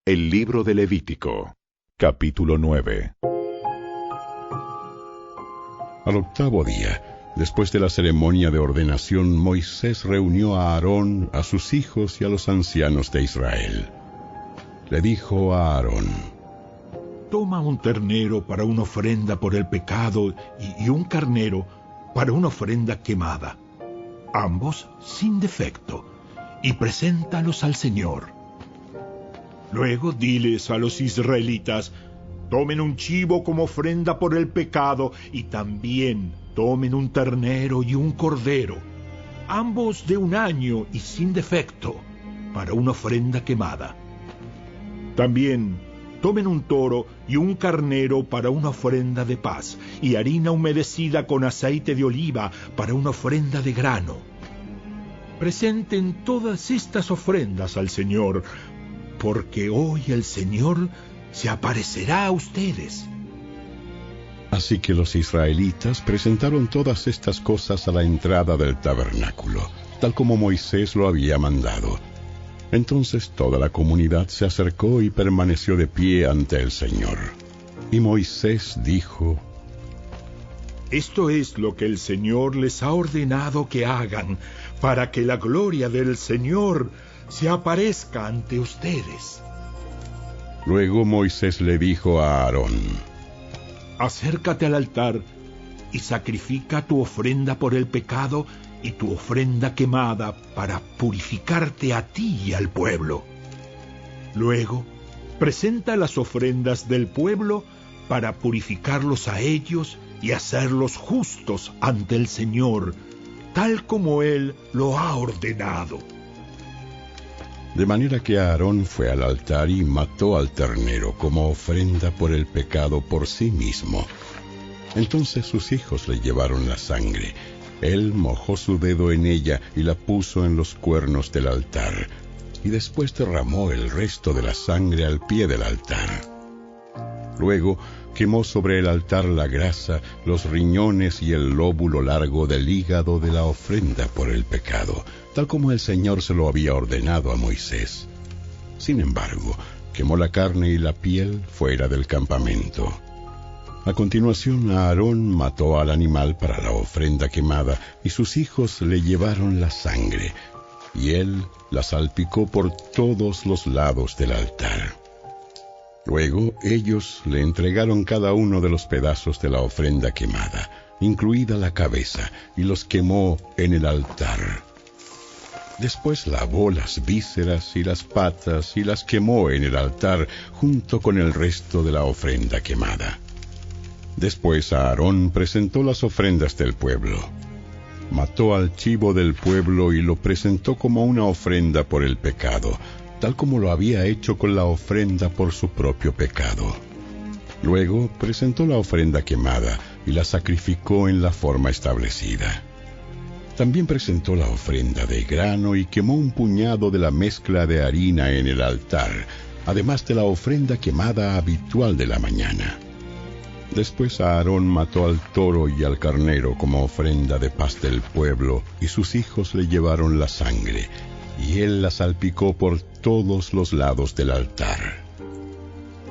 El libro de Levítico, capítulo 9. Al octavo día, después de la ceremonia de ordenación, Moisés reunió a Aarón, a sus hijos y a los ancianos de Israel. Le dijo a Aarón: Toma un ternero para una ofrenda por el pecado y un carnero para una ofrenda quemada, ambos sin defecto, y preséntalos al Señor. Luego diles a los israelitas: tomen un chivo como ofrenda por el pecado y también tomen un ternero y un cordero, ambos de 1 año y sin defecto, para una ofrenda quemada. También tomen un toro y un carnero para una ofrenda de paz, y harina humedecida con aceite de oliva para una ofrenda de grano. Presenten todas estas ofrendas al Señor, porque hoy el Señor se aparecerá a ustedes. Así que los israelitas presentaron todas estas cosas a la entrada del tabernáculo, tal como Moisés lo había mandado. Entonces toda la comunidad se acercó y permaneció de pie ante el Señor. Y Moisés dijo: Esto es lo que el Señor les ha ordenado que hagan, para que la gloria del Señor se aparezca ante ustedes. Luego Moisés le dijo a Aarón: acércate al altar y sacrifica tu ofrenda por el pecado y tu ofrenda quemada para purificarte a ti y al pueblo. Luego, presenta las ofrendas del pueblo para purificarlos a ellos y hacerlos justos ante el Señor, tal como Él lo ha ordenado. De manera que Aarón fue al altar y mató al ternero como ofrenda por el pecado por sí mismo. Entonces sus hijos le llevaron la sangre. Él mojó su dedo en ella y la puso en los cuernos del altar, y después derramó el resto de la sangre al pie del altar. Luego quemó sobre el altar la grasa, los riñones y el lóbulo largo del hígado de la ofrenda por el pecado, tal como el Señor se lo había ordenado a Moisés. Sin embargo, quemó la carne y la piel fuera del campamento. A continuación, Aarón mató al animal para la ofrenda quemada, y sus hijos le llevaron la sangre, y él la salpicó por todos los lados del altar. Luego ellos le entregaron cada uno de los pedazos de la ofrenda quemada, incluida la cabeza, y los quemó en el altar. Después lavó las vísceras y las patas y las quemó en el altar junto con el resto de la ofrenda quemada. Después Aarón presentó las ofrendas del pueblo. Mató al chivo del pueblo y lo presentó como una ofrenda por el pecado, tal como lo había hecho con la ofrenda por su propio pecado. Luego presentó la ofrenda quemada y la sacrificó en la forma establecida. También presentó la ofrenda de grano y quemó un puñado de la mezcla de harina en el altar, además de la ofrenda quemada habitual de la mañana. Después Aarón mató al toro y al carnero como ofrenda de paz del pueblo, y sus hijos le llevaron la sangre, y él la salpicó por todos los lados del altar.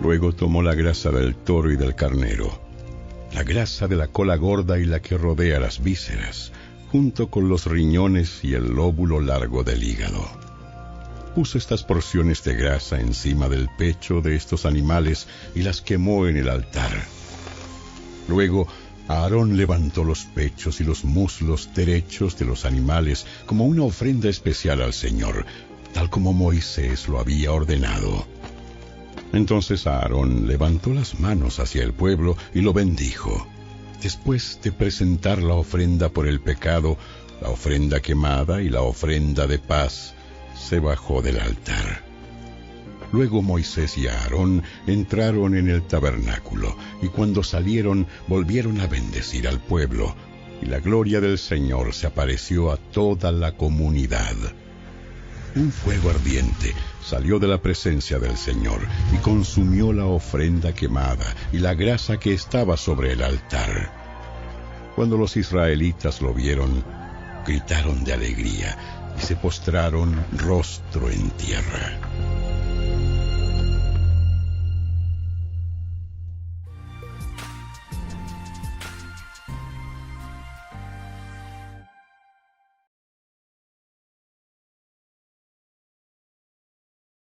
Luego tomó la grasa del toro y del carnero, la grasa de la cola gorda y la que rodea las vísceras, junto con los riñones y el lóbulo largo del hígado. Puso estas porciones de grasa encima del pecho de estos animales y las quemó en el altar. Luego Aarón levantó los pechos y los muslos derechos de los animales como una ofrenda especial al Señor, tal como Moisés lo había ordenado. Entonces Aarón levantó las manos hacia el pueblo y lo bendijo. Después de presentar la ofrenda por el pecado, la ofrenda quemada y la ofrenda de paz, se bajó del altar. Luego Moisés y Aarón entraron en el tabernáculo, y cuando salieron volvieron a bendecir al pueblo, y la gloria del Señor se apareció a toda la comunidad. Un fuego ardiente salió de la presencia del Señor y consumió la ofrenda quemada y la grasa que estaba sobre el altar. Cuando los israelitas lo vieron, gritaron de alegría y se postraron rostro en tierra.